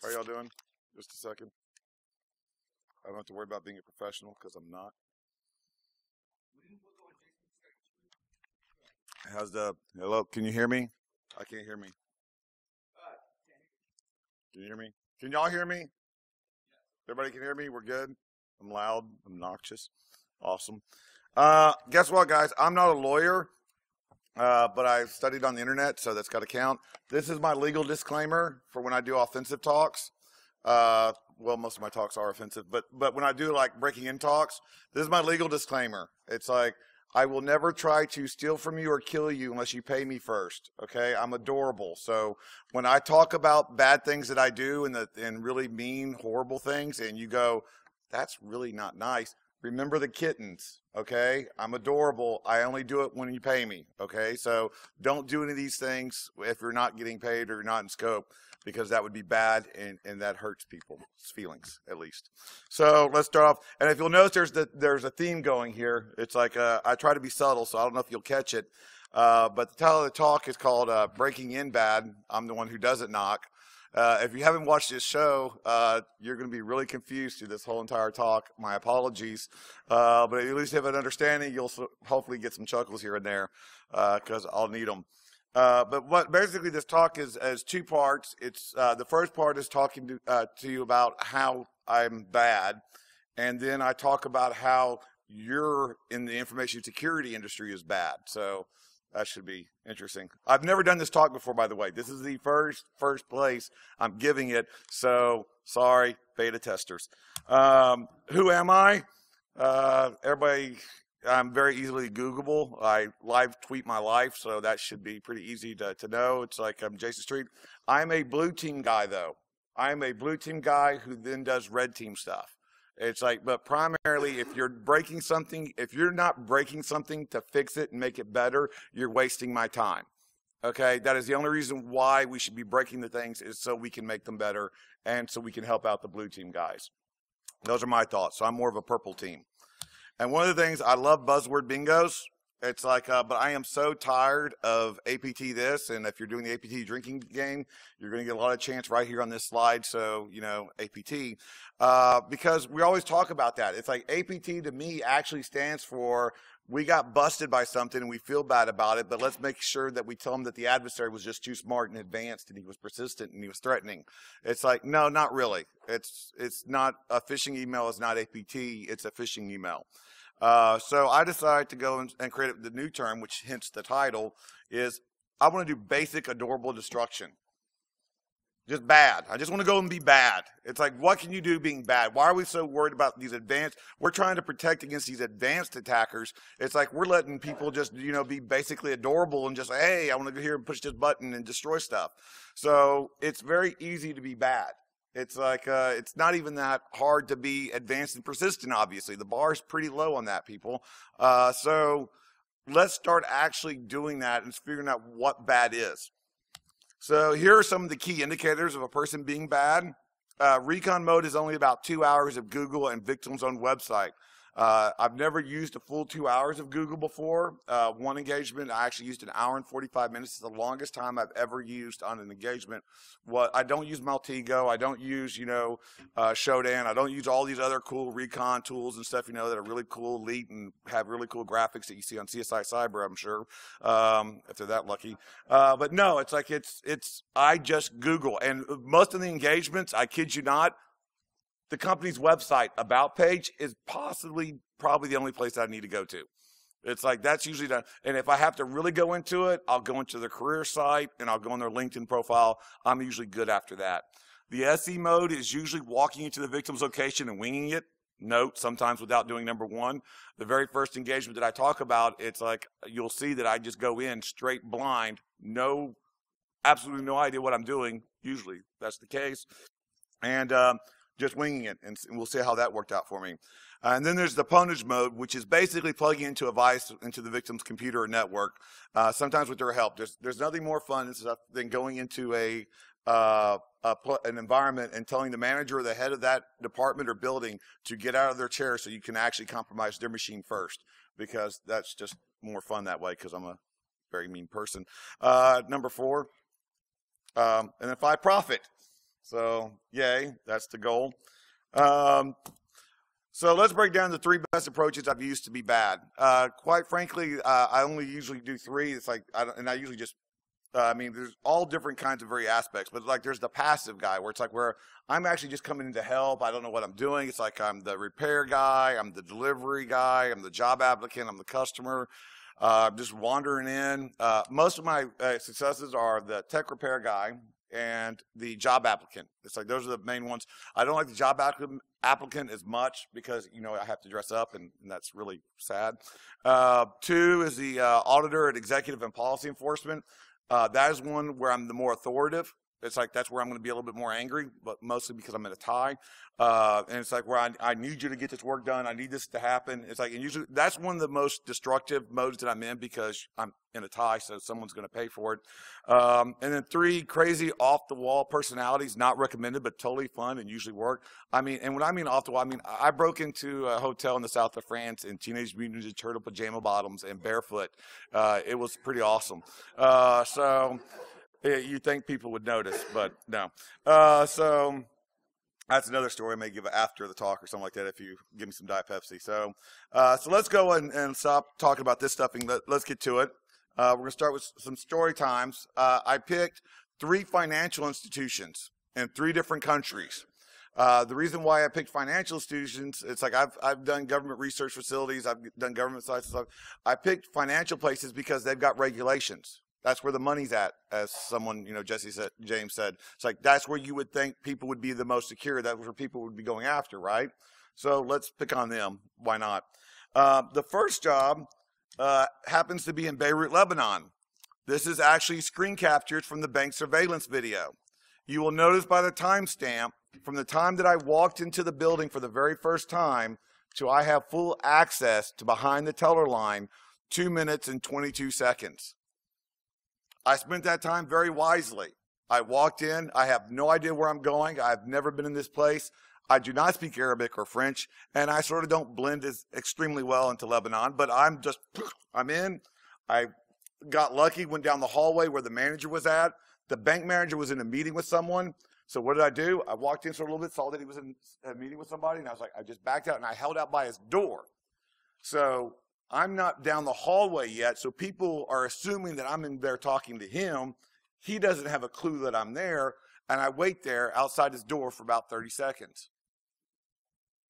How y'all doing? Just a second. I don't have to worry about being a professional because I'm not. How's the, hello, can you hear me? I can't hear me. Can you hear me? Can y'all hear me? Everybody can hear me? We're good? I'm loud, I'm obnoxious. Awesome. Guess what, guys? I'm not a lawyer, but I studied on the internet, so that's got to count. This is my legal disclaimer for when I do offensive talks. Well, most of my talks are offensive, but when I do like breaking in talks, this is my legal disclaimer. It's like, I will never try to steal from you or kill you unless you pay me first. Okay, I'm adorable. So when I talk about bad things that I do and really mean, horrible things, and you go, that's really not nice. Remember the kittens. Okay, I'm adorable. I only do it when you pay me. Okay, so don't do any of these things if you're not getting paid or you're not in scope, because that would be bad and that hurts people's feelings, at least. So let's start off. And if you'll notice, there's a theme going here. It's like I try to be subtle, so I don't know if you'll catch it. But the title of the talk is called Breaking In Bad. I'm the one who doesn't knock. If you haven't watched this show, you're going to be really confused through this whole entire talk. My apologies. But at least have an understanding. You'll hopefully get some chuckles here and there because I'll need them. But what basically this talk is two parts. It's the first part is talking to you about how I'm bad, and then I talk about how you're in the information security industry is bad. So that should be interesting. I've never done this talk before, by the way. This is the first place I'm giving it. So sorry, beta testers. Who am I? Everybody. I'm very easily Googleable. I live tweet my life, so that should be pretty easy to know. It's like I'm Jason Street. I'm a blue team guy, though. I'm a blue team guy who then does red team stuff. It's like, but primarily, if you're breaking something, if you're not breaking something to fix it and make it better, you're wasting my time. Okay, that is the only reason why we should be breaking the things, is so we can make them better and so we can help out the blue team guys. Those are my thoughts. So I'm more of a purple team. And one of the things, I love buzzword bingos. It's like, but I am so tired of APT this, and if you're doing the APT drinking game, you're going to get a lot of chance right here on this slide, so, you know, APT. Because we always talk about that. It's like APT to me actually stands for, we got busted by something and we feel bad about it, but let's make sure that we tell them that the adversary was just too smart and advanced and he was persistent and he was threatening. It's like, no, not really. It's not a phishing email. It's not APT. It's a phishing email. So I decided to go and create the new term, which hence the title, is I want to do basic adorable destruction. Just bad. I just want to go and be bad. It's like, what can you do being bad? Why are we so worried about these advanced? We're trying to protect against these advanced attackers. It's like we're letting people just, you know, be basically adorable and just, hey, I want to go here and push this button and destroy stuff. So it's very easy to be bad. It's like, it's not even that hard to be advanced and persistent, obviously. The bar is pretty low on that, people. So let's start actually doing that and figuring out what bad is. So here are some of the key indicators of a person being bad. Recon mode is only about 2 hours of Google and victim's own website. I've never used a full 2 hours of Google before. One engagement, I actually used 1 hour and 45 minutes. It's the longest time I've ever used on an engagement. I don't use Maltego. I don't use, you know, Shodan. I don't use all these other cool recon tools and stuff, you know, that are really cool, elite, and have really cool graphics that you see on CSI Cyber, I'm sure, if they're that lucky. But no, it's like I just Google. And most of the engagements, I kid you not, the company's website about page is probably the only place I need to go to. It's like, that's usually done. And if I have to really go into it, I'll go into their career site and I'll go on their LinkedIn profile. I'm usually good after that. The SE mode is usually walking into the victim's location and winging it. Note, sometimes without doing number one. The very first engagement that I talk about, it's like, you'll see that I just go in straight blind, absolutely no idea what I'm doing. Usually that's the case. And, just winging it, and we'll see how that worked out for me. And then there's the ponage mode, which is basically plugging into a device into the victim's computer or network, sometimes with their help. There's nothing more fun than going into an environment and telling the manager or the head of that department or building to get out of their chair so you can actually compromise their machine first, because that's just more fun that way, because I'm a very mean person. Number 4, and then 5, profit. So, yay, that's the goal. So let's break down the 3 best approaches I've used to be bad. Quite frankly, I only usually do 3. It's like, I usually just, I mean, there's all different kinds of very aspects, but like there's the passive guy where it's like where I'm actually just coming in to help. I don't know what I'm doing. It's like I'm the repair guy, I'm the delivery guy, I'm the job applicant, I'm the customer. Just wandering in. Most of my successes are the tech repair guy and the job applicant. It's like those are the main ones. I don't like the job applicant as much because, you know, I have to dress up and that's really sad. 2 is the auditor and executive and policy enforcement. That is one where I'm the more authoritative. It's like that's where I'm going to be a little bit more angry, but mostly because I'm in a tie. And it's like where I need you to get this work done. I need this to happen. It's like, and usually that's one of the most destructive modes that I'm in because I'm in a tie, so someone's going to pay for it. And then 3, crazy off-the-wall personalities, not recommended, but totally fun and usually work. I mean, and when I mean off-the-wall, I mean, I broke into a hotel in the south of France in Teenage Mutant Ninja Turtle pajama bottoms and barefoot. It was pretty awesome. So you think people would notice, but no. So that's another story I may give after the talk or something like that if you give me some Diet Pepsi. So let's go and stop talking about this stuff and let's get to it. We're going to start with some story times. I picked 3 financial institutions in 3 different countries. The reason why I picked financial institutions, it's like I've done government research facilities, I've done government sites and stuff. I picked financial places because they've got regulations. That's where the money's at, as someone, you know, James said. It's like that's where you would think people would be the most secure. That's where people would be going after, right? So let's pick on them. Why not? The first job happens to be in Beirut, Lebanon. This is actually screen captured from the bank surveillance video. You will notice by the timestamp, from the time that I walked into the building for the very first time to I have full access to behind the teller line, 2 minutes and 22 seconds. I spent that time very wisely. I walked in. I have no idea where I'm going. I've never been in this place. I do not speak Arabic or French, and I sort of don't blend as extremely well into Lebanon, but I'm in. I got lucky, went down the hallway where the manager was at. The bank manager was in a meeting with someone. So what did I do? I walked in for a little bit, saw that he was in a meeting with somebody, and I was like, I just backed out, and I held out by his door. So I'm not down the hallway yet, so people are assuming that I'm in there talking to him. He doesn't have a clue that I'm there, and I wait there outside his door for about 30 seconds.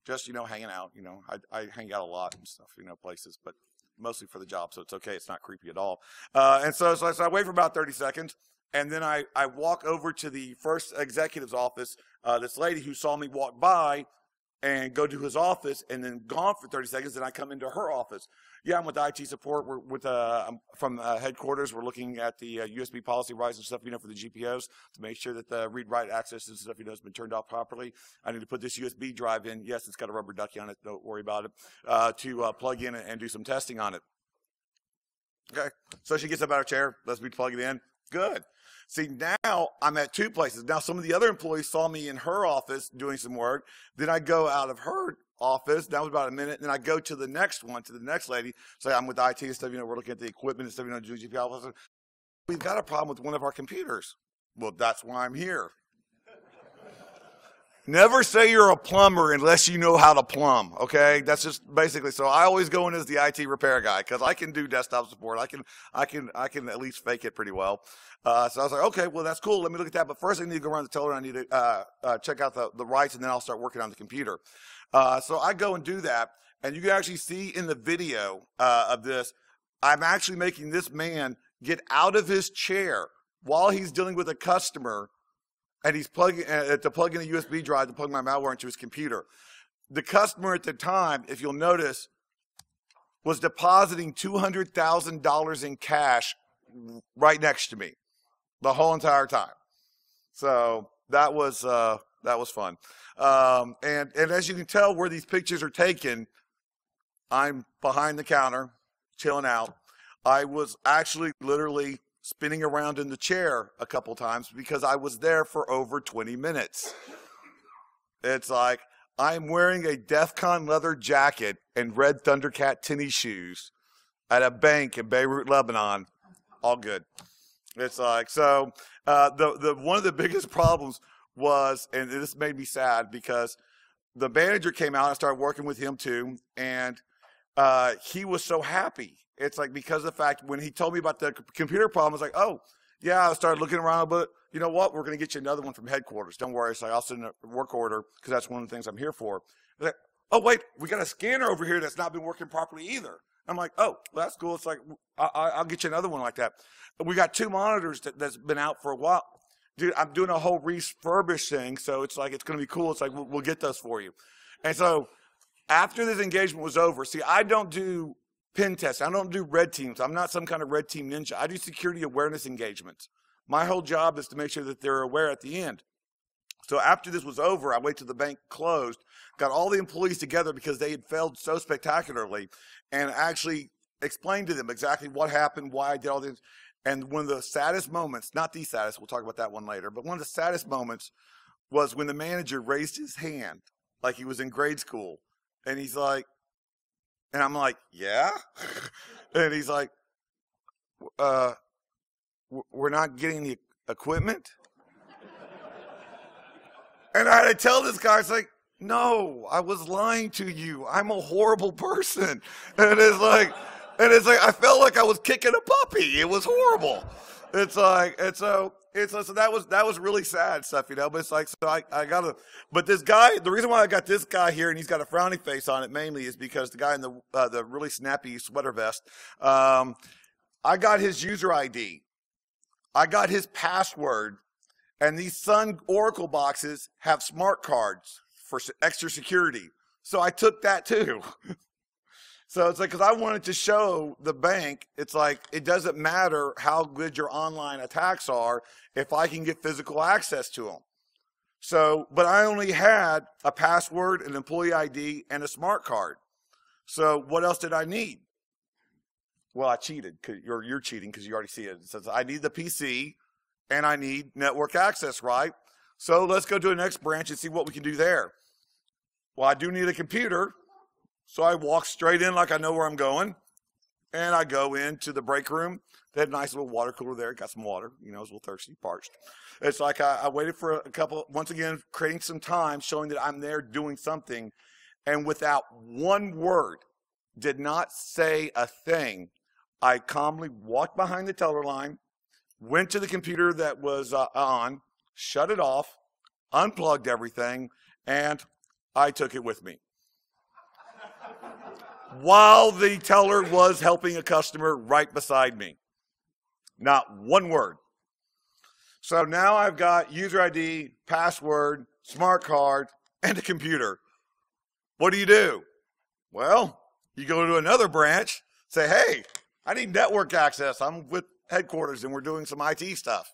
Just, you know, hanging out. You know, I hang out a lot and stuff, you know, places, but mostly for the job, so it's okay. It's not creepy at all. And so I wait for about 30 seconds, and then I walk over to the first executive's office, this lady who saw me walk by, and go to his office and then gone for 30 seconds, and I come into her office. Yeah, I'm with IT support. We're with I'm from headquarters. We're looking at the USB policy rights and stuff, you know, for the GPOs to make sure that the read-write access and stuff, you know, has been turned off properly. I need to put this USB drive in. Yes, it's got a rubber ducky on it. Don't worry about it. To plug in and do some testing on it. Okay, so she gets up out of her chair, lets me plug it in. Good. See, now I'm at 2 places. Now some of the other employees saw me in her office doing some work. Then I go out of her office. That was about a minute. Then I go to the next one, to the next lady. Say, I'm with IT and stuff. You know, we're looking at the equipment and stuff. You know, doing GPL. We've got a problem with one of our computers. Well, that's why I'm here. Never say you're a plumber unless you know how to plumb, okay? That's just basically, so I always go in as the IT repair guy because I can do desktop support. I can at least fake it pretty well. So I was like, okay, well, that's cool. Let me look at that. But first I need to go around the teller. I need to check out the rights, and then I'll start working on the computer. So I go and do that, and you can actually see in the video of this, I'm actually making this man get out of his chair while he's dealing with a customer, and he's plugging to plug in a USB drive to plug my malware into his computer. The customer at the time, if you'll notice, was depositing $200,000 in cash right next to me the whole entire time. So that was fun. And as you can tell where these pictures are taken, I'm behind the counter, chilling out. I was actually literally spinning around in the chair a couple times because I was there for over 20 minutes. It's like I'm wearing a DEF CON leather jacket and red Thundercat tennis shoes at a bank in Beirut, Lebanon. All good. It's like, so one of the biggest problems was, and this made me sad because the manager came out and I started working with him too, and he was so happy. It's like because of the fact when he told me about the computer problem, I was like, oh, yeah, I started looking around, but you know what? We're going to get you another one from headquarters. Don't worry. So I'll send a work order because that's one of the things I'm here for. Like, oh, wait, we got a scanner over here that's not been working properly either. I'm like, oh, well, that's cool. It's like, I'll get you another one like that. We got 2 monitors that's been out for a while. Dude, I'm doing a whole refurbish thing, so it's like, it's going to be cool. It's like, we'll get those for you. And so after this engagement was over, see, I don't do pen tests. I don't do red teams. I'm not some kind of red team ninja. I do security awareness engagements. My whole job is to make sure that they're aware at the end. So after this was over, I waited till the bank closed, got all the employees together because they had failed so spectacularly, and actually explained to them exactly what happened, why I did all this. And one of the saddest moments, not the saddest, we'll talk about that one later, but one of the saddest moments was when the manager raised his hand like he was in grade school. And he's like, and I'm like, yeah? And he's like, we're not getting the equipment? And I had to tell this guy, it's like, no, I was lying to you. I'm a horrible person. And it's like, I felt like I was kicking a puppy. It was horrible. It's like, and so that was really sad stuff, you know. But it's like, so I gotta. But this guy, the reason why I got this guy here and he's got a frowny face on it mainly is because the guy in the really snappy sweater vest. I got his user ID. I got his password, and these Sun Oracle boxes have smart cards for extra security. So I took that too. So it's like, because I wanted to show the bank, it's like, it doesn't matter how good your online attacks are if I can get physical access to them. So, but I only had a password, an employee ID, and a smart card. So what else did I need? Well, I cheated. You're cheating because you already see it. It says I need the PC and I need network access, right? So let's go to the next branch and see what we can do there. Well, I do need a computer. So I walk straight in like I know where I'm going, and I go into the break room. They had a nice little water cooler there. Got some water. You know, I was a little thirsty, parched. It's like I waited for a couple, once again, creating some time, showing that I'm there doing something, and without one word, did not say a thing. I calmly walked behind the teller line, went to the computer that was on, shut it off, unplugged everything, and I took it with me. While the teller was helping a customer right beside me. Not one word. So now I've got user ID, password, smart card, and a computer. What do? Well, you go to another branch, say, hey, I need network access. I'm with headquarters and we're doing some IT stuff.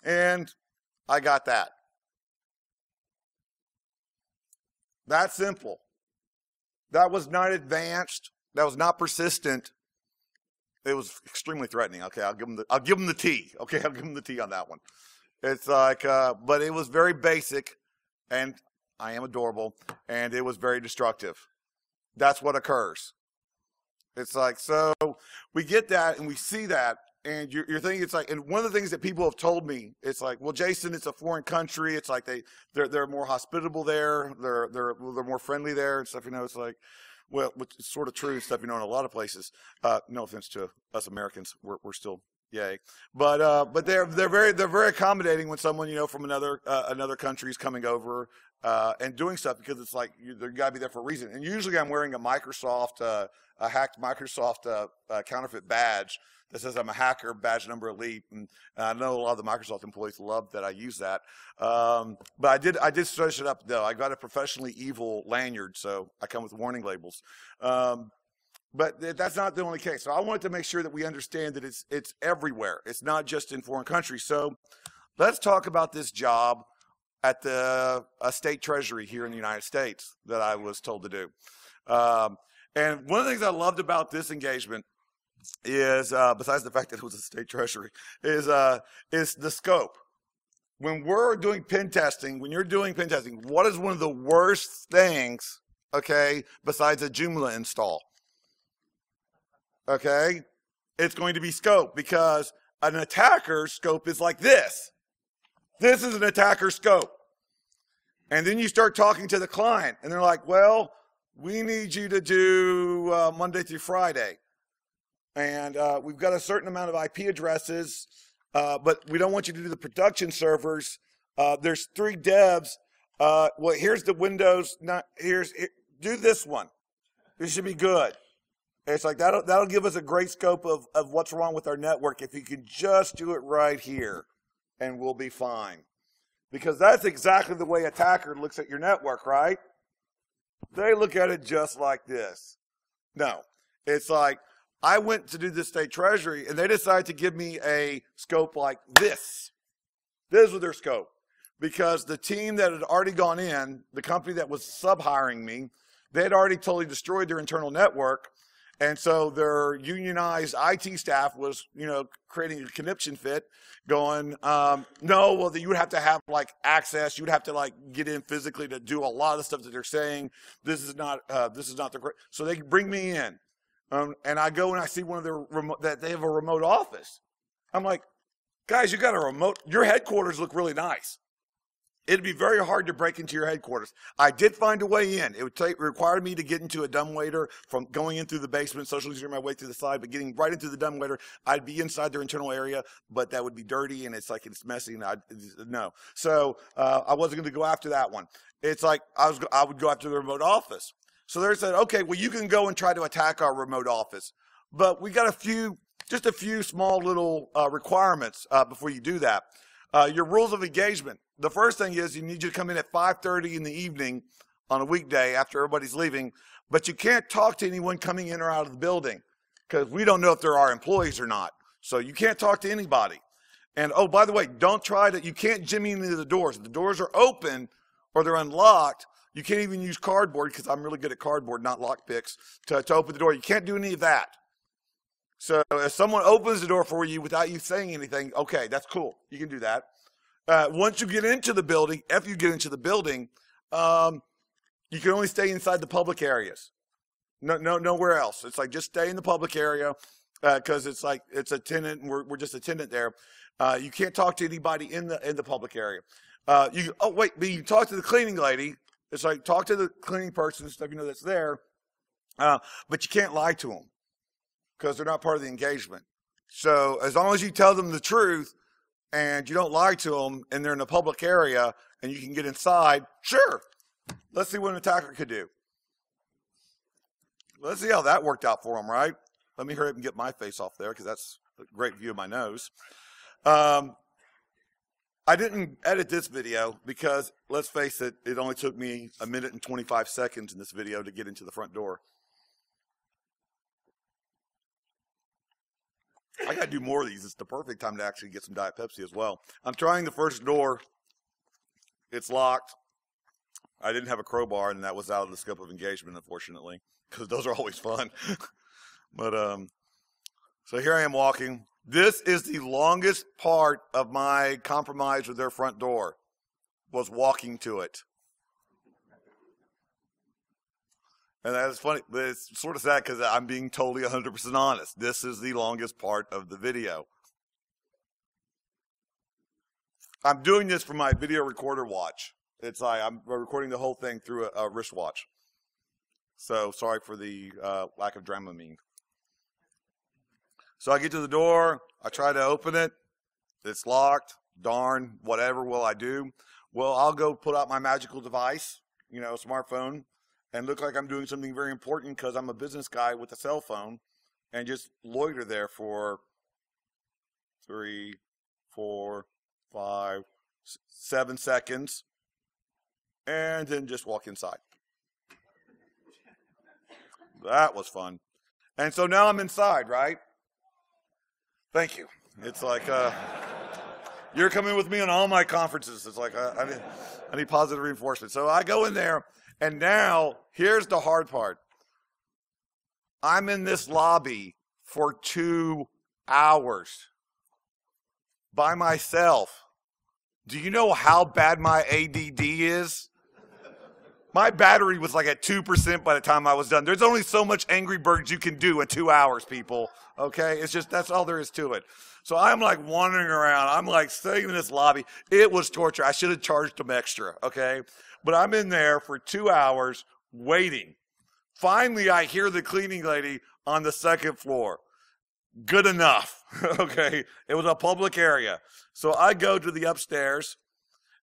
And I got that. That simple. That was not advanced. That was not persistent. It was extremely threatening. Okay, I'll give them the T. Okay, I'll give them the T on that one. It's like, but it was very basic, and I am adorable, and it was very destructive. That's what occurs. It's like, so we get that and we see that, and you're thinking, it's like, and one of the things that people have told me, it's like, well, Jason, it's a foreign country. It's like they're more hospitable there. They're more friendly there and stuff. You know, it's like, well, which is sort of true stuff. You know, in a lot of places. No offense to us Americans, we're still yay, but they're very accommodating when someone, you know, from another country is coming over and doing stuff, because it's like you got to be there for a reason. And usually I'm wearing a Microsoft, a hacked Microsoft counterfeit badge that says I'm a hacker, badge number elite, and I know a lot of the Microsoft employees love that I use that. But I did switch it up though. I got a professionally evil lanyard, so I come with warning labels. But that's not the only case. So I wanted to make sure that we understand that it's everywhere. It's not just in foreign countries. So let's talk about this job at the state treasury here in the United States that I was told to do. And one of the things I loved about this engagement is, besides the fact that it was a state treasury, is the scope. When we're doing pen testing, when you're doing pen testing, what is one of the worst things, okay, besides a Joomla install? Okay, it's going to be scope, because an attacker's scope is like this. This is an attacker scope. And then you start talking to the client, and they're like, well, we need you to do Monday through Friday. And we've got a certain amount of IP addresses, but we don't want you to do the production servers. There's 3 devs. Well, here's the Windows. Do this one. This should be good. It's like that'll give us a great scope of what's wrong with our network if you can just do it right here, and we'll be fine. Because that's exactly the way an attacker looks at your network, right? They look at it just like this. No, it's like I went to do the state treasury, and they decided to give me a scope like this. This was their scope. Because the team that had already gone in, the company that was sub-hiring me, they had already totally destroyed their internal network. And so their unionized IT staff was, creating a conniption fit, going, no, well, you would have to have access. You would have to get in physically to do a lot of the stuff that they're saying. This is not the great. So they bring me in, and I go and I see one of their that they have a remote office. I'm like, guys, you got a remote. Your headquarters look really nice. It'd be very hard to break into your headquarters. I did find a way in. It would require me to get into a dumbwaiter from going in through the basement, social engineering my way through the side, but getting right into the dumbwaiter, I'd be inside their internal area, but that would be dirty and it's messy and no. So I wasn't going to go after that one. It's like I would go after the remote office. So they said, okay, well, you can go and try to attack our remote office, but we got just a few small little requirements before you do that. Your rules of engagement. The first thing is you need you to come in at 5:30 in the evening on a weekday after everybody's leaving, but you can't talk to anyone coming in or out of the building because we don't know if they're our employees or not. So you can't talk to anybody. And, oh, by the way, you can't jimmy into the doors. If the doors are open or they're unlocked, you can't even use cardboard because I'm really good at cardboard, not lockpicks, to open the door. You can't do any of that. So if someone opens the door for you without you saying anything, okay, that's cool. You can do that. Once you get into the building, after you get into the building, you can only stay inside the public areas. Nowhere else. It's like just stay in the public area because it's a tenant and we're just a tenant there. You can't talk to anybody in the public area. But you can talk to the cleaning lady. It's like talk to the cleaning person, stuff that's there, but you can't lie to them because they're not part of the engagement. So as long as you tell them the truth and you don't lie to them and they're in a public area and you can get inside, sure. Let's see what an attacker could do. Let's see how that worked out for them, right? Let me hurry up and get my face off there because that's a great view of my nose. I didn't edit this video because, let's face it, it only took me 1 minute and 25 seconds in this video to get into the front door. I got to do more of these. It's the perfect time to actually get some Diet Pepsi as well. I'm trying the first door. It's locked. I didn't have a crowbar, and that was out of the scope of engagement, unfortunately, because those are always fun. But so here I am walking. This is the longest part of my compromise with their front door, was walking to it. And that is funny, but it's sort of sad because I'm being totally 100% honest. This is the longest part of the video. I'm doing this for my video recorder watch. It's like I'm recording the whole thing through a wristwatch. So sorry for the lack of Dramamine. So I get to the door. I try to open it. It's locked. Darn, whatever will I do? Well, I'll go put out my magical device, smartphone, and look like I'm doing something very important because I'm a business guy with a cell phone, and just loiter there for 3, 4, 5, 7 seconds, and then just walk inside. That was fun. And so now I'm inside, right? Thank you. It's like you're coming with me on all my conferences. It's like I need positive reinforcement. So I go in there, and now here's the hard part. I'm in this lobby for 2 hours by myself. Do you know how bad my ADD is? My battery was like at 2% by the time I was done. There's only so much Angry Birds you can do in 2 hours, people. Okay? It's just, that's all there is to it. So I'm like wandering around. I'm like staying in this lobby. It was torture. I should have charged them extra. Okay? But I'm in there for 2 hours waiting. Finally, I hear the cleaning lady on the second floor. Good enough. Okay. It was a public area. So I go to the upstairs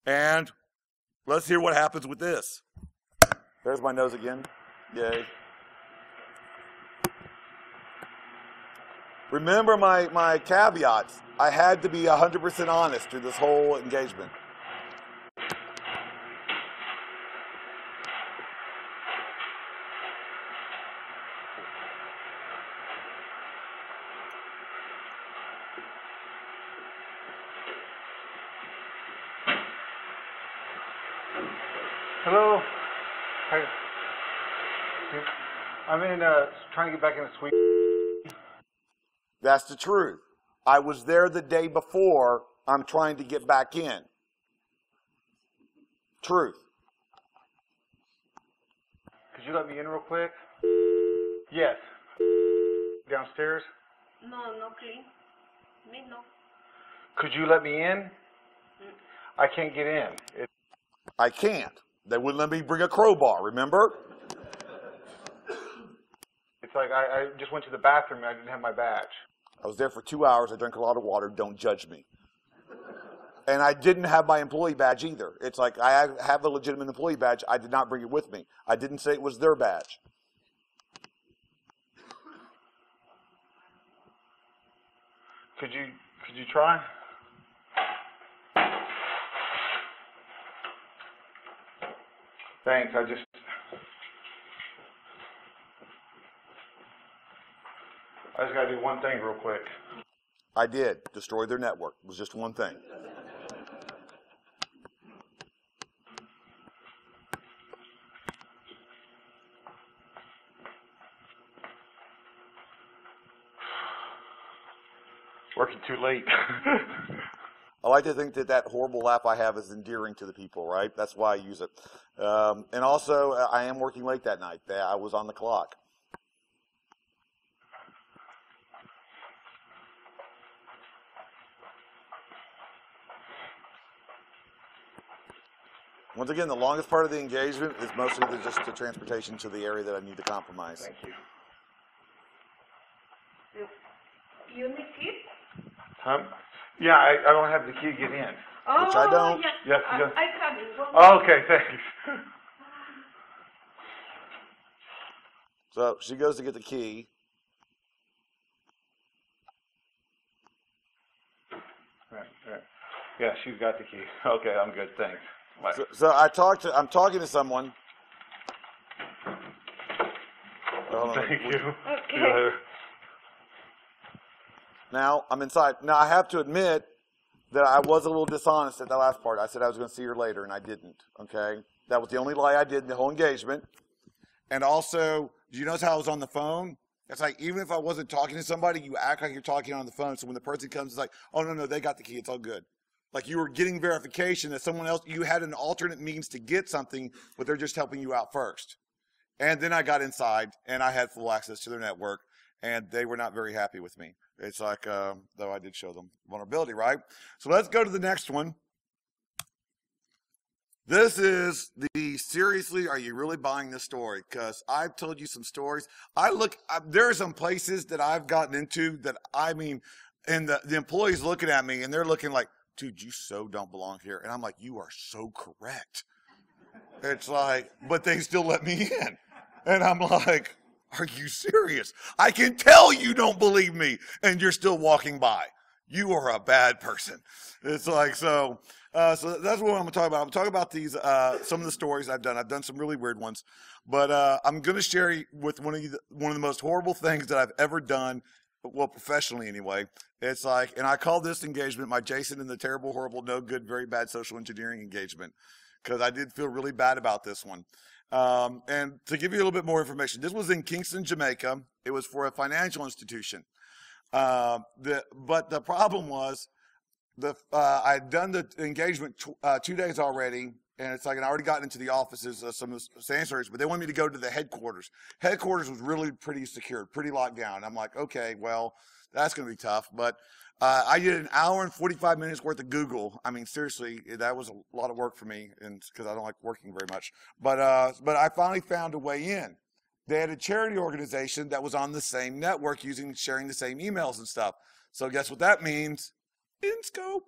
and let's hear what happens with this. There's my nose again. Yay. Remember my caveats. I had to be 100% honest through this whole engagement. Hello. Hi. I'm in trying to get back in the suite. That's the truth. I was there the day before. I'm trying to get back in. Truth. Could you let me in real quick? Yes. Downstairs? No, no clean. Me no. Could you let me in? I can't get in. I can't. They wouldn't let me bring a crowbar, remember? It's like I just went to the bathroom and I didn't have my badge. I was there for 2 hours. I drank a lot of water. Don't judge me. And I didn't have my employee badge either. It's like I have a legitimate employee badge. I did not bring it with me. I didn't say it was their badge. Could you try? Thanks. I just got to do one thing real quick. I did. Destroy their network. It was just one thing. Working too late. I like to think that that horrible laugh I have is endearing to the people, right? That's why I use it. And also, I am working late that night. I was on the clock. Once again, the longest part of the engagement is mostly just the transportation to the area that I need to compromise. Thank you. You need keys? Yeah, I don't have the key to get in. Oh, Which I don't. Yes, Yes, you do. I have it. Oh, okay, thanks. So she goes to get the key. Right. Yeah, she's got the key. Okay, I'm good, thanks. Bye. So I'm talking to someone. Thank you. Okay. See you later. Now I'm inside. Now I have to admit that I was a little dishonest at the last part. I said I was going to see her later, and I didn't. Okay, that was the only lie I did in the whole engagement. And also, do you notice how I was on the phone? It's like even if I wasn't talking to somebody, you act like you're talking on the phone. So when the person comes, it's like, oh no, they got the key. It's all good. Like you were getting verification that someone else, you had an alternate means to get something, but they're just helping you out first. And then I got inside, and I had full access to their network, and they were not very happy with me. It's like, though I did show them vulnerability, right? So let's go to the next one. This is the, seriously, are you really buying this story? Because I've told you some stories. There are some places that I've gotten into that, I mean, and the employees looking at me, and they're looking like, dude, you so don't belong here. And I'm like, you are so correct. It's like, but they still let me in. And I'm like, are you serious? I can tell you don't believe me, and you're still walking by. You are a bad person. It's like, so that's what I'm going to talk about. I'm talking about these, some of the stories I've done. I've done some really weird ones, but I'm going to share with one of the most horrible things that I've ever done, well, professionally anyway. It's like, and I call this engagement my Jason and the terrible, horrible, no good, very bad social engineering engagement, because I did feel really bad about this one. And to give you a little bit more information, this was in Kingston, Jamaica. It was for a financial institution. But the problem was, I'd done the engagement 2 days already, And it's like, and I already got into the offices, some of the sanctuaries, but they wanted me to go to the headquarters. Headquarters was really pretty secured, pretty locked down. I'm like, okay, well, that's going to be tough. But I did an hour and 45 minutes worth of Google. I mean, seriously, that was a lot of work for me, and because I don't like working very much. But I finally found a way in. They had a charity organization that was on the same network sharing the same emails and stuff. So guess what that means? In scope.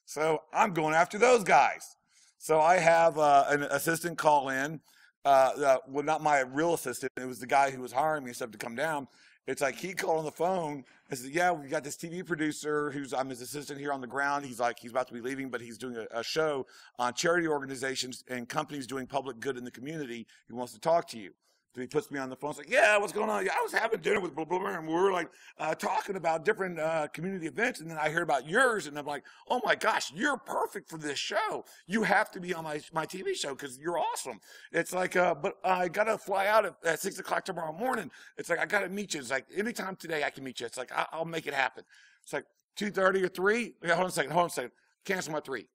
So I'm going after those guys. So I have an assistant call in. Well, not my real assistant. It was the guy who was hiring me and stuff to come down. It's like he called on the phone and said, yeah, we got this TV producer I'm his assistant here on the ground. He's like, he's about to be leaving, but he's doing a show on charity organizations and companies doing public good in the community. He wants to talk to you. So he puts me on the phone. It's like, yeah, what's going on? Yeah, I was having dinner with blah, blah, blah, and we were like talking about different community events. And then I heard about yours, and I'm like, oh my gosh, you're perfect for this show. You have to be on my TV show because you're awesome. It's like, but I got to fly out at 6 o'clock tomorrow morning. It's like, I got to meet you. It's like, anytime today I can meet you. It's like, I'll make it happen. It's like 2:30 or 3. Yeah, hold on a second. Cancel my 3.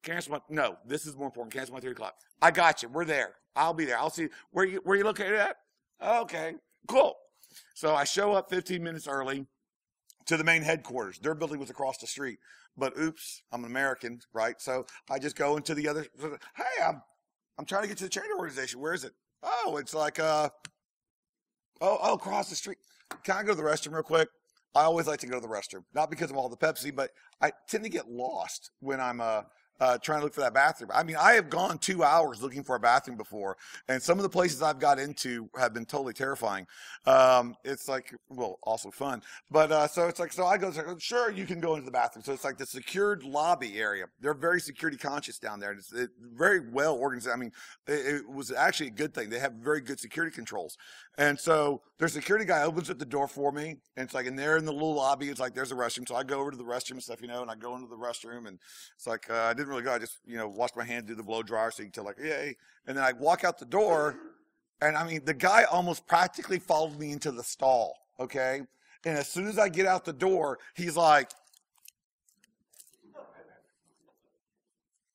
No, this is more important. Cancel my 3 o'clock. I got you. We're there. I'll be there. I'll see. Where you located at? Okay, cool. So I show up 15 minutes early to the main headquarters. Their building was across the street. But oops, I'm an American, right? So I just go into the other. Hey, I'm trying to get to the charity organization. Where is it? Oh, it's like across the street. Can I go to the restroom real quick? I always like to go to the restroom, not because of all the Pepsi, but I tend to get lost when I'm trying to look for that bathroom. I mean, I have gone 2 hours looking for a bathroom before, and some of the places I've got into have been totally terrifying. It's like, well, also fun. But so it's like, so I go, sure, you can go into the bathroom. So it's like the secured lobby area. They're very security conscious down there. It's very well organized. I mean, it was actually a good thing. They have very good security controls. And so their security guy opens up the door for me, and it's like, and there in the little lobby, it's like, there's a restroom. So I go over to the restroom and stuff, and I go into the restroom, and it's like, I didn't really go. I just, washed my hand, do the blow dryer, so you can tell, like, yay. And then I walk out the door, and I mean, the guy almost practically followed me into the stall, okay? And as soon as I get out the door, he's like,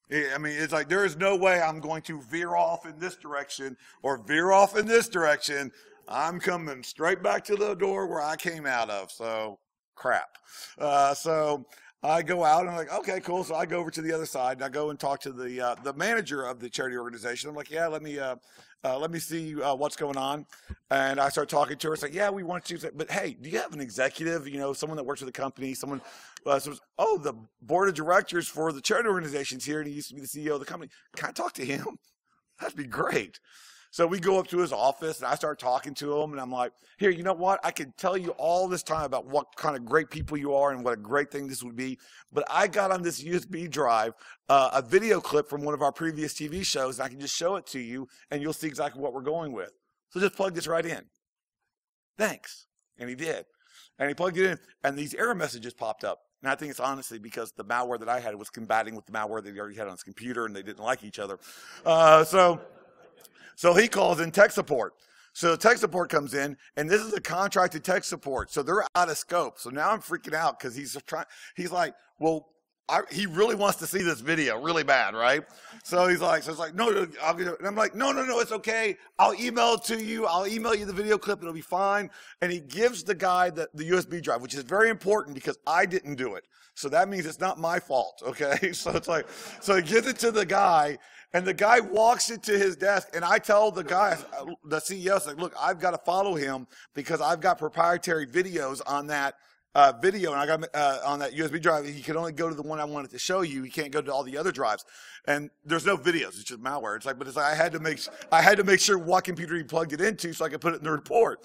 I mean, it's like, there is no way I'm going to veer off in this direction or veer off in this direction. I'm coming straight back to the door where I came out of. So, crap. So I go out and I'm like, okay, cool. So I go over to the other side and I go and talk to the manager of the charity organization. I'm like, yeah, let me see what's going on. And I start talking to her. It's like, yeah, we want to, but hey, do you have an executive, someone that works for the company, someone, the board of directors for the charity organization's here, and he used to be the CEO of the company. Can I talk to him? That'd be great. So we go up to his office, and I start talking to him, and I'm like, here, you know what? I could tell you all this time about what kind of great people you are and what a great thing this would be, but I got on this USB drive a video clip from one of our previous TV shows, and I can just show it to you, and you'll see exactly what we're going with. So just plug this right in. Thanks. And he did. And he plugged it in, and these error messages popped up. And I think it's honestly because the malware that I had was combating with the malware that he already had on his computer, and they didn't like each other. So he calls in tech support. So tech support comes in, and this is a contracted tech support. So they're out of scope. So now I'm freaking out because he's like, well, he really wants to see this video really bad, right? So he's like, no, I'll get it. And I'm like, no, it's okay. I'll email it to you. I'll email you the video clip. It'll be fine. And he gives the guy the USB drive, which is very important because I didn't do it. So that means it's not my fault, okay? So it's like, so he gives it to the guy, and the guy walks it to his desk, and I tell the guy, the CEO, it's like, look, I've got to follow him because I've got proprietary videos on that video, and I got on that USB drive. He can only go to the one I wanted to show you. He can't go to all the other drives, and there's no videos. It's just malware. It's like I had to make sure what computer he plugged it into so I could put it in the report.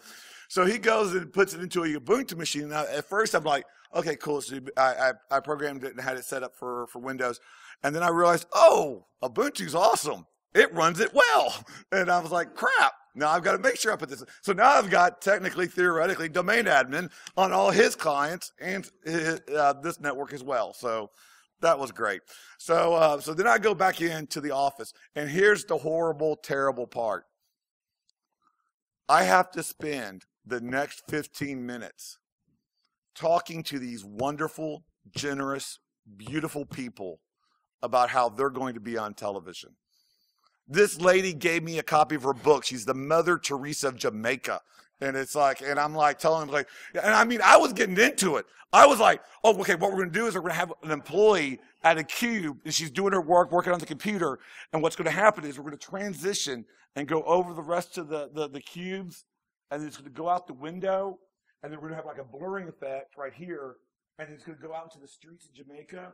So he goes and puts it into a Ubuntu machine. Now, at first, I'm like, okay, cool. So I programmed it and had it set up for Windows. And then I realized, oh, Ubuntu's awesome. It runs it well. And I was like, crap. Now I've got to make sure I put this. So now I've got theoretically, domain admin on all his clients and this network as well. So that was great. So then I go back into the office. And here's the horrible, terrible part. I have to spend the next 15 minutes talking to these wonderful, generous, beautiful people about how they're going to be on television. This lady gave me a copy of her book. She's the Mother Teresa of Jamaica. And it's like, and I'm like telling him, like, and I mean, I was getting into it. I was like, oh, okay, what we're going to do is we're going to have an employee at a cube, and she's doing her work, working on the computer. And what's going to happen is we're going to transition and go over the rest of the cubes, and then it's going to go out the window, and then we're going to have like a blurring effect right here, and it's going to go out into the streets of Jamaica,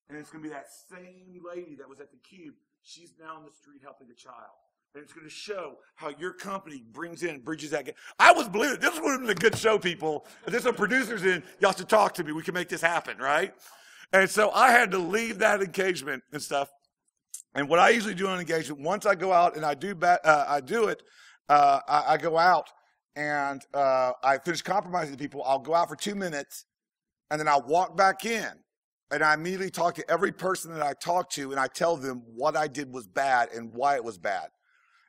and it's going to be that same lady that was at the cube. She's now on the street helping a child. And it's going to show how your company brings in, bridges that gap. I was believing this would have been a good show, people. If there's some producers in, y'all should talk to me. We can make this happen, right? And so I had to leave that engagement and stuff. And what I usually do on engagement, once I go out and I do it, I go out and I finish compromising people. I'll go out for 2 minutes, and then I'll walk back in. And I immediately talk to every person that I talk to, and I tell them what I did was bad and why it was bad.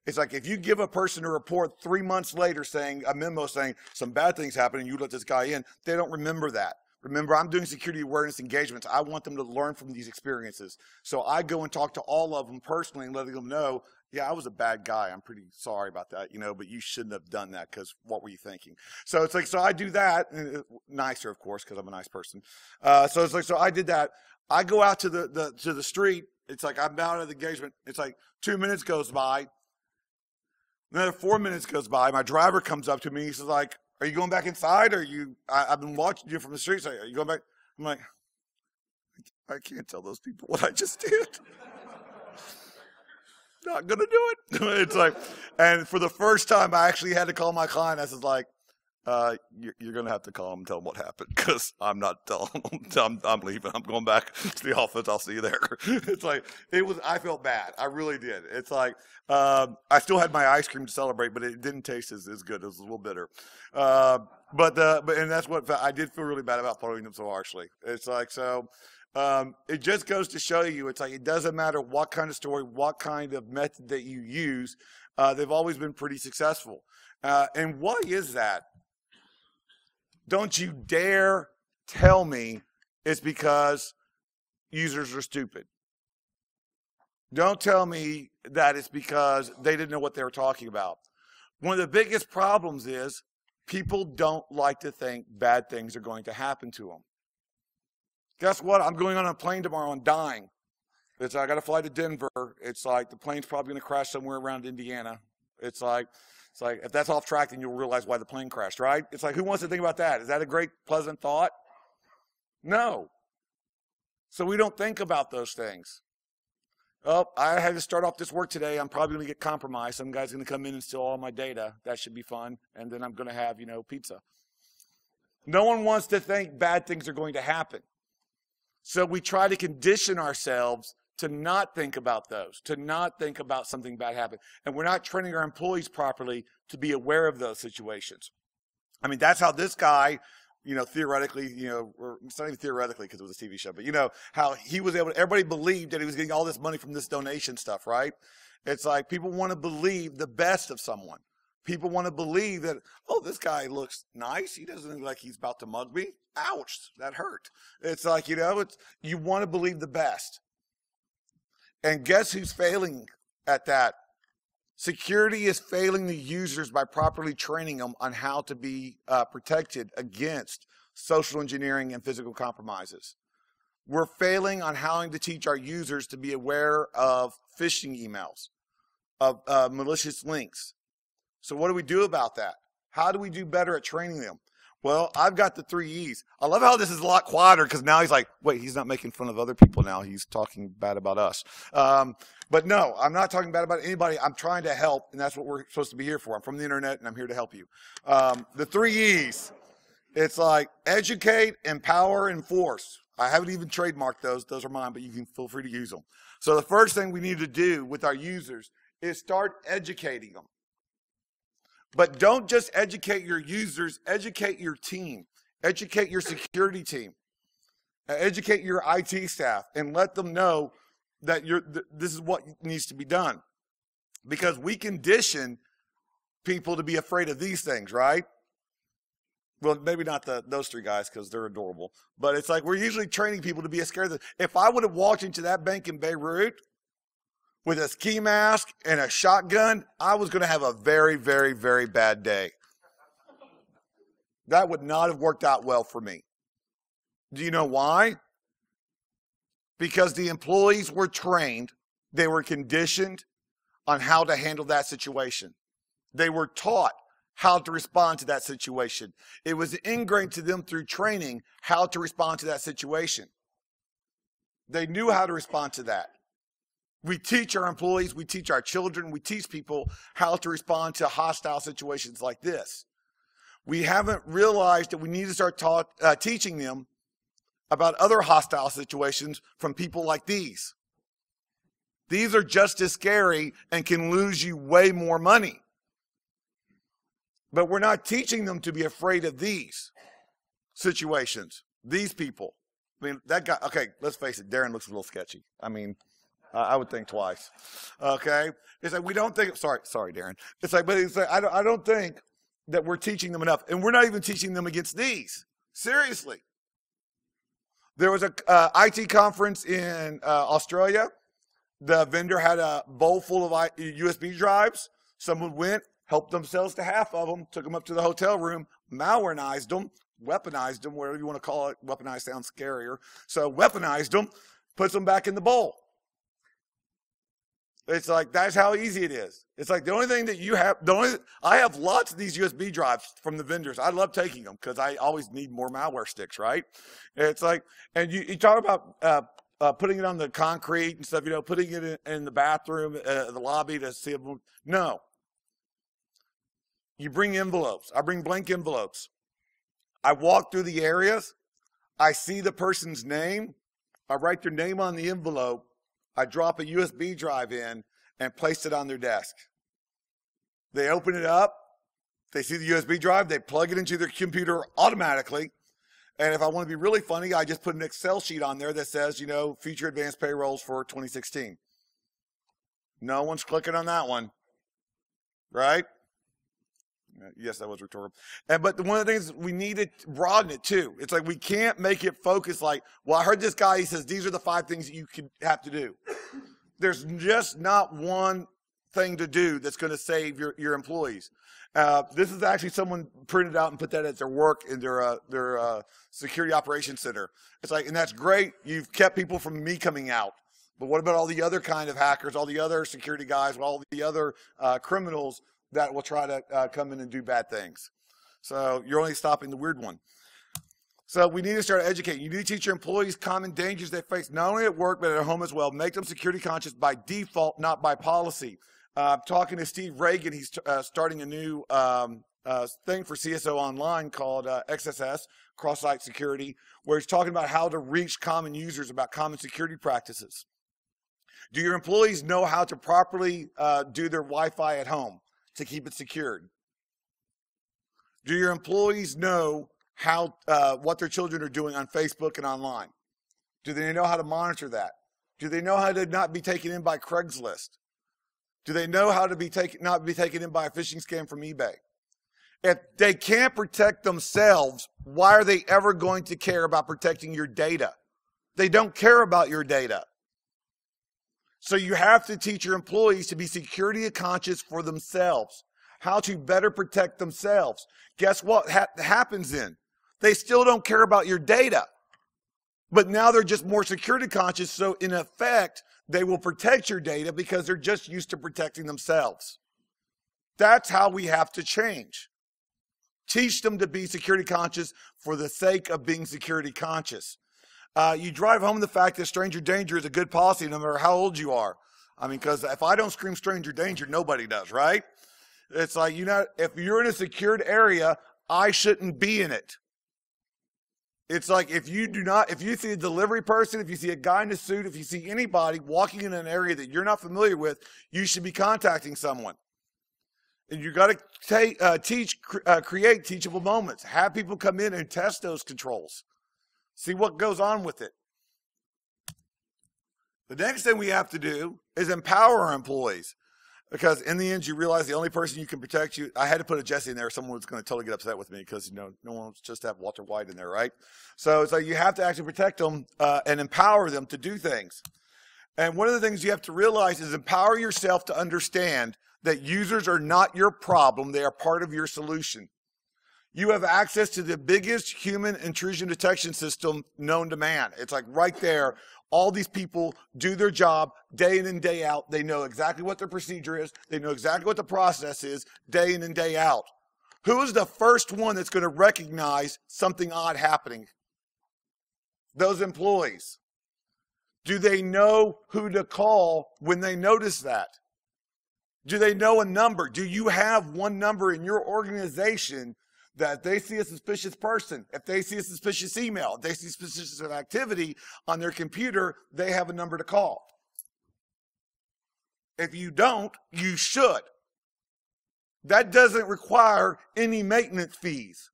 It's like if you give a person a report 3 months later saying, a memo saying some bad things happened and you let this guy in, they don't remember that. Remember, I'm doing security awareness engagements. I want them to learn from these experiences. So I go and talk to all of them personally and letting them know, yeah, I was a bad guy. I'm pretty sorry about that, but you shouldn't have done that because what were you thinking? So it's like, so I do that, and nicer, of course, because I'm a nice person. So it's like, so I did that. I go out to the street. It's like I'm out of the engagement. It's like 2 minutes goes by. Another 4 minutes goes by. My driver comes up to me. He says, like, are you going back inside? I've been watching you from the street. So are you going back? I'm like, I can't tell those people what I just did. Not going to do it. It's like, and for the first time, I actually had to call my client. I was like, you're going to have to call him and tell him what happened because I'm not telling him. I'm leaving. I'm going back to the office. I'll see you there. It's like, I felt bad. I really did. It's like, I still had my ice cream to celebrate, but it didn't taste as good. It was a little bitter. But that's what I did feel really bad about throwing them so harshly. It's like, so, it just goes to show you, it's like, it doesn't matter what kind of story, what kind of method that you use. They've always been pretty successful. And why is that? Don't you dare tell me it's because users are stupid. Don't tell me that it's because they didn't know what they were talking about. One of the biggest problems is people don't like to think bad things are going to happen to them. Guess what? I'm going on a plane tomorrow and dying. I got to fly to Denver. It's like the plane's probably going to crash somewhere around Indiana. It's like if that's off track, then you'll realize why the plane crashed, right? It's like, who wants to think about that? Is that a great, pleasant thought? No. So we don't think about those things. Oh, I had to start off this work today. I'm probably going to get compromised. Some guy's going to come in and steal all my data. That should be fun. And then I'm going to have, pizza. No one wants to think bad things are going to happen. So we try to condition ourselves to not think about those, to not think about something bad happening. And we're not training our employees properly to be aware of those situations. I mean, that's how this guy, theoretically, or it's not even theoretically because it was a TV show, but how he was able to, everybody believed that he was getting all this money from this donation stuff, right? It's like people want to believe the best of someone. People want to believe that, oh, this guy looks nice. He doesn't look like he's about to mug me. Ouch, that hurt. It's like, you want to believe the best. And guess who's failing at that? Security is failing the users by properly training them on how to be protected against social engineering and physical compromises. We're failing on how to teach our users to be aware of phishing emails, of malicious links. So what do we do about that? How do we do better at training them? Well, I've got the 3 E's. I love how this is a lot quieter because now he's like, wait, he's not making fun of other people now. He's talking bad about us. But no, I'm not talking bad about anybody. I'm trying to help, and that's what we're supposed to be here for. I'm from the internet, and I'm here to help you. The 3 E's, it's like educate, empower, enforce. I haven't even trademarked those. Those are mine, but you can feel free to use them. So the first thing we need to do with our users is start educating them. But don't just educate your users, educate your team, educate your security team, educate your IT staff, and let them know that this is what needs to be done. Because we condition people to be afraid of these things, right? Well, maybe not those 3 guys because they're adorable. But it's like we're usually training people to be scared of this. If I would have walked into that bank in Beirut, with a ski mask and a shotgun, I was going to have a very, very, very bad day. That would not have worked out well for me. Do you know why? Because the employees were trained, they were conditioned on how to handle that situation. They were taught how to respond to that situation. It was ingrained to them through training how to respond to that situation. They knew how to respond to that. We teach our employees, we teach our children, we teach people how to respond to hostile situations like this. We haven't realized that we need to start teaching them about other hostile situations from people like these. These are just as scary and can lose you way more money. But we're not teaching them to be afraid of these situations, these people. I mean, that guy, okay, let's face it, Darren looks a little sketchy. I mean, I would think twice. Okay? It's like we don't think, sorry, Darren. It's like, but it's like, I don't think that we're teaching them enough. And we're not even teaching them against these. Seriously. There was a IT conference in Australia. The vendor had a bowl full of USB drives. Someone went, helped themselves to half of them, took them up to the hotel room, malwareized them, weaponized them, whatever you want to call it. Weaponized sounds scarier. So weaponized them, puts them back in the bowl. It's like, that's how easy it is. It's like the only thing that you have, I have lots of these USB drives from the vendors. I love taking them because I always need more malware sticks, right? It's like, and you talk about putting it on the concrete and stuff, putting it in the bathroom, the lobby to see them. No. You bring envelopes. I bring blank envelopes. I walk through the areas. I see the person's name. I write their name on the envelope. I drop a USB drive in and place it on their desk. They open it up. They see the USB drive. They plug it into their computer automatically. And if I want to be really funny, I just put an Excel sheet on there that says, future advanced payrolls for 2016. No one's clicking on that one. Right? Yes, that was rhetorical. But one of the things, we need to broaden it too. It's like we can't make it focus like, well, I heard this guy, he says, these are the 5 things that you have to do. There's just not one thing to do that's going to save your employees. This is actually someone printed out and put that at their work in their security operations center. It's like, and that's great. You've kept people from me coming out. But what about all the other kind of hackers, all the other security guys, all the other criminals that will try to come in and do bad things? So you're only stopping the weird one. So we need to start educating. You need to teach your employees common dangers they face, not only at work, but at home as well. Make them security conscious by default, not by policy. Talking to Steve Reagan, he's starting a new thing for CSO Online called XSS, Cross-Site Security, where he's talking about how to reach common users about common security practices. Do your employees know how to properly do their Wi-Fi at home to keep it secured? Do your employees know how what their children are doing on Facebook and online? Do they know how to monitor that? Do they know how to not be taken in by Craigslist? Do they know how to not be taken in by a phishing scam from eBay? If they can't protect themselves, why are they ever going to care about protecting your data? They don't care about your data. So you have to teach your employees to be security conscious for themselves, how to better protect themselves. Guess what happens then? They still don't care about your data, but now they're just more security conscious. So in effect, they will protect your data because they're just used to protecting themselves. That's how we have to change. Teach them to be security conscious for the sake of being security conscious. You drive home the fact that stranger danger is a good policy no matter how old you are. I mean, because if I don't scream stranger danger, nobody does, right? It's like, if you're in a secured area, I shouldn't be in it. It's like if you see a delivery person, if you see a guy in a suit, if you see anybody walking in an area that you're not familiar with, you should be contacting someone. And you got to create teachable moments. Have people come in and test those controls. See what goes on with it. The next thing we have to do is empower our employees. Because in the end, you realize the only person you can protect you. I had to put a Jesse in there. Someone was going to totally get upset with me because, no one wants just to have Walter White in there, right? So it's like you have to actually protect them and empower them to do things. And one of the things you have to realize is empower yourself to understand that users are not your problem. They are part of your solution. You have access to the biggest human intrusion detection system known to man. It's like right there. All these people do their job day in and day out. They know exactly what their procedure is. They know exactly what the process is day in and day out. Who is the first one that's going to recognize something odd happening? Those employees. Do they know who to call when they notice that? Do they know a number? Do you have one number in your organization that if they see a suspicious person, if they see a suspicious email, if they see suspicious activity on their computer, they have a number to call? If you don't, you should. That doesn't require any maintenance fees.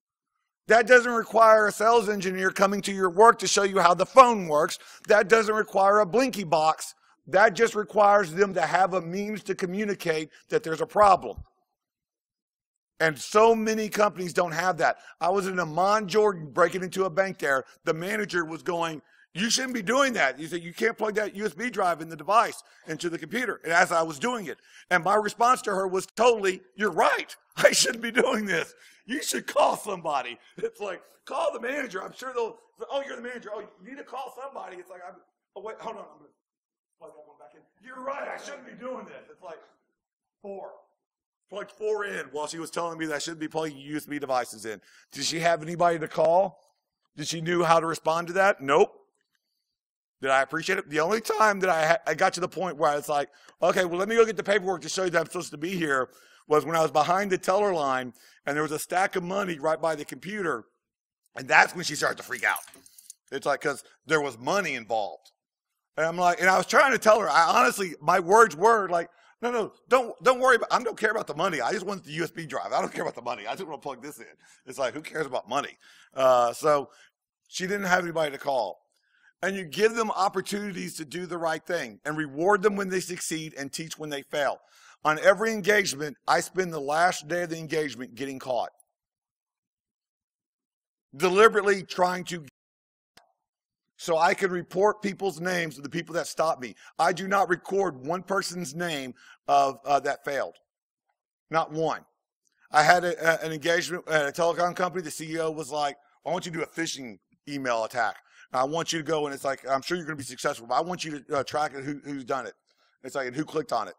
That doesn't require a sales engineer coming to your work to show you how the phone works. That doesn't require a blinky box. That just requires them to have a means to communicate that there's a problem. And so many companies don't have that. I was in Amman, Jordan, breaking into a bank there. The manager was going, you shouldn't be doing that. He said, you can't plug that USB drive in the device into the computer. And as I was doing it, and my response to her was totally, you're right. I shouldn't be doing this. You should call somebody. It's like, call the manager. I'm sure they'll, oh, you're the manager. Oh, you need to call somebody. It's like, oh, wait, hold on. I'm going to plug that one back in. You're right. I shouldn't be doing this. It's like 4. Plugged 4 in while she was telling me that I shouldn't be plugging USB devices in. Did she have anybody to call? Did she knew how to respond to that? Nope. Did I appreciate it? The only time that I got to the point where I was like, okay, well, let me go get the paperwork to show you that I'm supposed to be here was when I was behind the teller line and there was a stack of money right by the computer. And that's when she started to freak out. It's like, because there was money involved. And I'm like, and I was trying to tell her, I honestly, my words were like, no, don't worry about, I don't care about the money. I just want the USB drive. I don't care about the money. I just want to plug this in. It's like, who cares about money? So she didn't have anybody to call. And you give them opportunities to do the right thing and reward them when they succeed and teach when they fail. On every engagement, I spend the last day of the engagement getting caught. Deliberately trying to, so I can report people's names to the people that stop me. I do not record one person's name of that failed. Not one. I had an engagement at a telecom company. The CEO was like, I want you to do a phishing email attack. I want you to go, and it's like, I'm sure you're going to be successful, but I want you to track it, who's done it. It's like, and who clicked on it.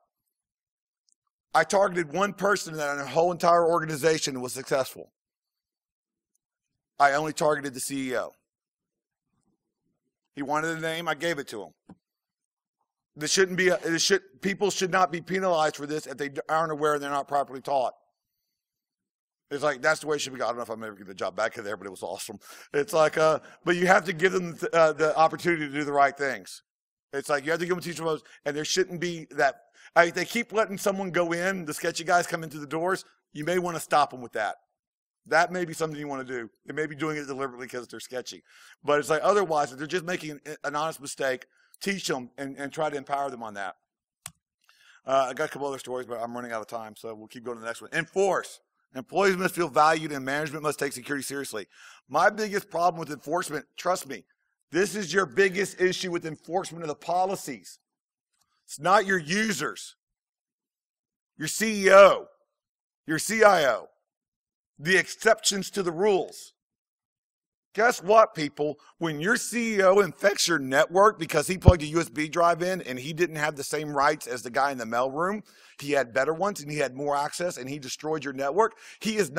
I targeted one person that in a whole entire organization was successful. I only targeted the CEO. He wanted a name, I gave it to him. This shouldn't be, people should not be penalized for this if they aren't aware and they're not properly taught. It's like, that's the way it should be. I don't know if I'm ever going to get the job back in there, but it was awesome. It's like, but you have to give them the opportunity to do the right things. It's like, you have to give them teachable modes, and there shouldn't be that. If they keep letting someone go in, the sketchy guys come in through the doors, you may want to stop them with that. That may be something you want to do. They may be doing it deliberately because they're sketchy. But it's like, otherwise, if they're just making an honest mistake, teach them and try to empower them on that. I got a couple other stories, but I'm running out of time, so we'll keep going to the next one. Enforce. Employees must feel valued and management must take security seriously. My biggest problem with enforcement, trust me, this is your biggest issue with enforcement of the policies. It's not your users, your CEO, your CIO, the exceptions to the rules. Guess what, people? When your CEO infects your network because he plugged a USB drive in and he didn't have the same rights as the guy in the mailroom, he had better ones and he had more access and he destroyed your network, his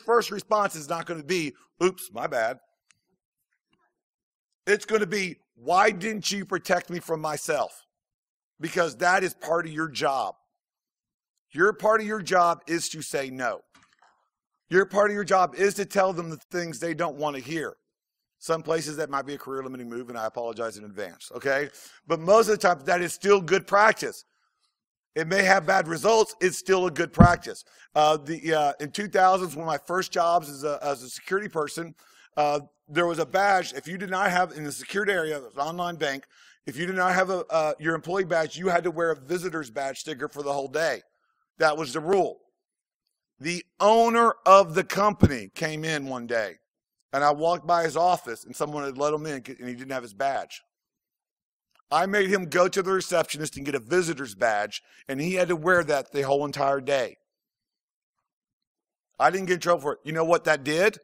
first response is not going to be, oops, my bad. It's going to be, why didn't you protect me from myself? Because that is part of your job. Your part of your job is to say no. Your part of your job is to tell them the things they don't want to hear. Some places that might be a career limiting move, and I apologize in advance, okay? But most of the time, that is still good practice. It may have bad results, it's still a good practice. In 2000s, one of my first jobs as a security person, there was a badge. If you did not have, in the secured area, it was an online bank, if you did not have your employee badge, you had to wear a visitor's badge sticker for the whole day. That was the rule. The owner of the company came in one day, and I walked by his office, and someone had let him in, and he didn't have his badge. I made him go to the receptionist and get a visitor's badge, and he had to wear that the whole entire day. I didn't get in trouble for it. You know what that did?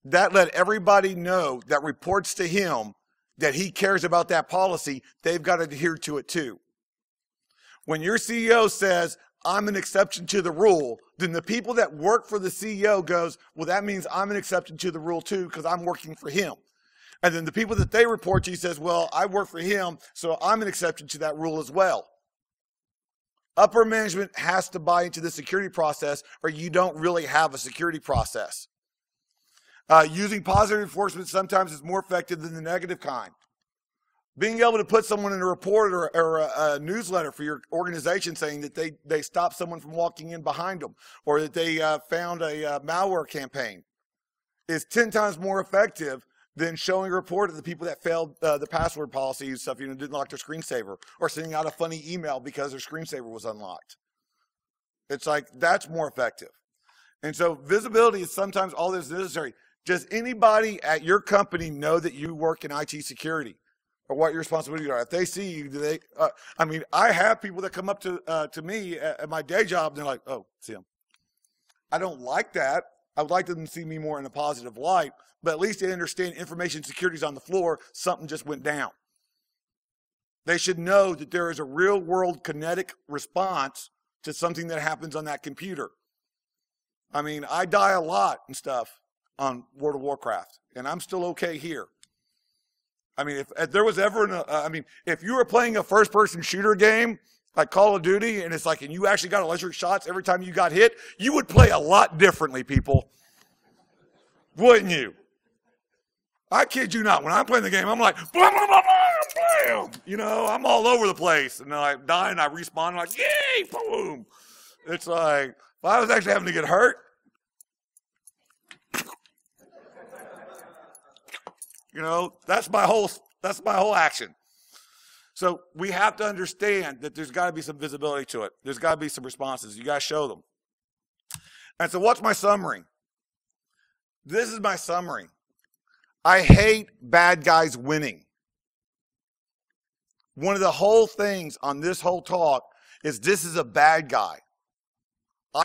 That let everybody know that reports to him that he cares about that policy, they've got to adhere to it too. When your CEO says, I'm an exception to the rule, then the people that work for the CEO goes, well, that means I'm an exception to the rule too because I'm working for him. And then the people that they report to says, well, I work for him, so I'm an exception to that rule as well. Upper management has to buy into the security process or you don't really have a security process. Using positive reinforcement sometimes is more effective than the negative kind. Being able to put someone in a report or a newsletter for your organization saying that they stopped someone from walking in behind them or that they found a malware campaign is 10 times more effective than showing a report of the people that failed the password policy and stuff, didn't lock their screensaver, or sending out a funny email because their screensaver was unlocked. It's like, that's more effective. And so visibility is sometimes all that's necessary. Does anybody at your company know that you work in IT security or what your responsibilities are? If they see you, do they, I have people that come up to me at my day job and they're like, oh, it's him. I don't like that. I would like them to see me more in a positive light, but at least they understand information security is on the floor. Something just went down. They should know that there is a real world kinetic response to something that happens on that computer. I die a lot and stuff on World of Warcraft, and I'm still okay here. If there was ever if you were playing a first-person shooter game like Call of Duty, and it's like, and you actually got electric shots every time you got hit, you would play a lot differently, people. Wouldn't you? I kid you not. When I'm playing the game, I'm like, blah, blah, blah, blah, blam. I'm all over the place. And then I die and I respawn. I'm like, yay, boom. It's like, if I was actually having to get hurt, that's my whole action. So we have to understand that there's got to be some visibility to it. There's got to be some responses. You got to show them. And so what's my summary? This is my summary. I hate bad guys winning. One of the whole things on this whole talk is this is a bad guy.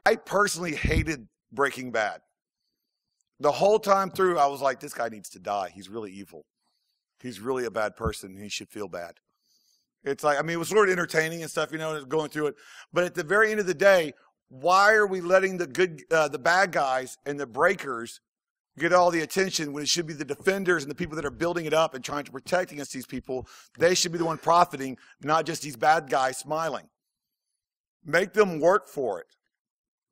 I personally hated Breaking Bad. The whole time through, I was like, this guy needs to die. He's really evil. He's really a bad person, and he should feel bad. It's like, it was sort of entertaining and stuff, going through it. But at the very end of the day, why are we letting the bad guys and the breakers get all the attention when it should be the defenders and the people that are building it up and trying to protect against these people? They should be the one profiting, not just these bad guys smiling. Make them work for it.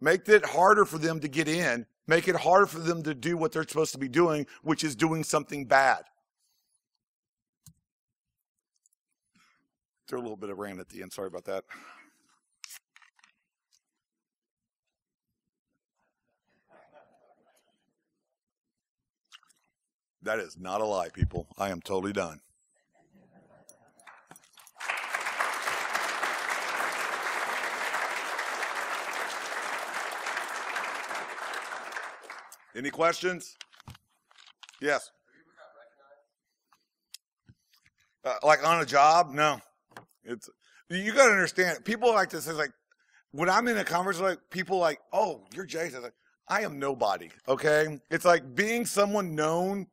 Make it harder for them to get in. Make it harder for them to do what they're supposed to be doing, which is doing something bad. Threw a little bit of rain at the end. Sorry about that. That is not a lie, people. I am totally done. Any questions? Yes. Like on a job? No. You got to understand. People like this. It's like when I'm in a conversation, like people like, oh, you're Jason. Like, I am nobody. Okay. It's like being someone known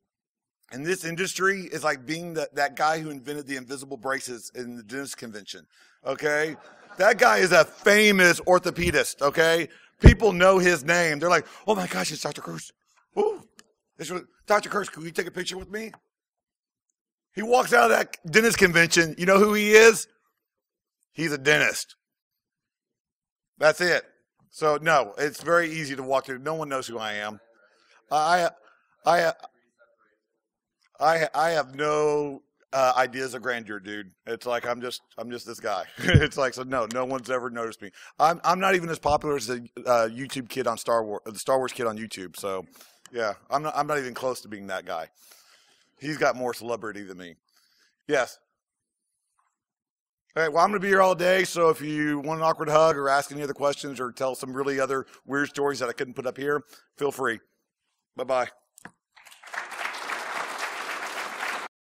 in this industry is like being that guy who invented the invisible braces in the dentist convention. Okay. That guy is a famous orthopedist. Okay. People know his name. They're like, oh my gosh, it's Dr. Kurz. Ooh, Dr. Kurz, can you take a picture with me? He walks out of that dentist convention. You know who he is? He's a dentist. That's it. So no, it's very easy to walk through. No one knows who I am. I have no ideas of grandeur, dude. It's like I'm just this guy. It's like, so no one's ever noticed me. I'm not even as popular as the YouTube kid on the Star Wars kid on YouTube. So yeah, I'm not even close to being that guy. He's got more celebrity than me. Yes. All right, well, I'm going to be here all day, so if you want an awkward hug or ask any other questions or tell some really other weird stories that I couldn't put up here, feel free. Bye-bye.